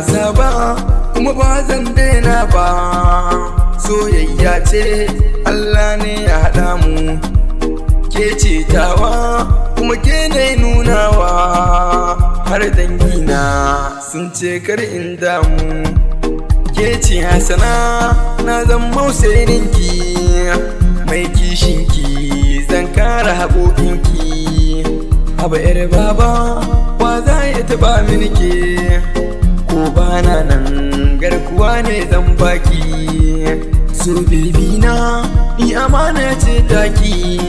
saba kuma ba zan daina ba. Soyayya ce Allah ne ya haɗa mu, ke ce tawa kuma ke ne nunawa. Har dangina sun ce kar in damu, ke ce Hasana na zan mausaininki. Mai kishinki zan kare haƙoƙinki. Haba 'yar baba wa za ya taɓa minke, ko bana nan garkuwa ne zan baki. So baby na ni amana ce taki,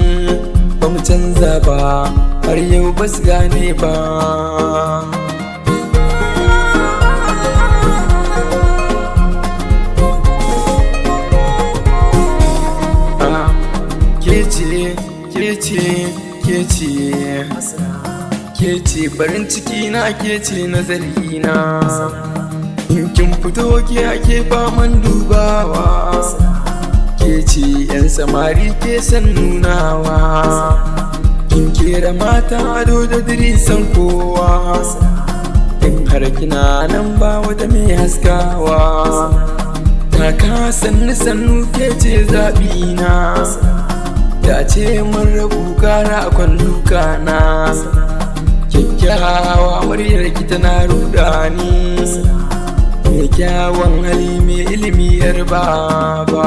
ba mu canza ba har yau ba su gane ba. Kece farin ciki na, kece nazari na. In kin fito ke ake faman dubawa, kece 'yan samari ke san nunawa. Kin kera mata ado da dirisan kowa, in har kina nan ba wata mai haskawa. Taka sannu sannu kece zaɓi na, da ce mun rabu kara akwan duka na. Kyakkyawa muryar ki tana rudani, mai kyawun hali mai ilimi 'yar baba.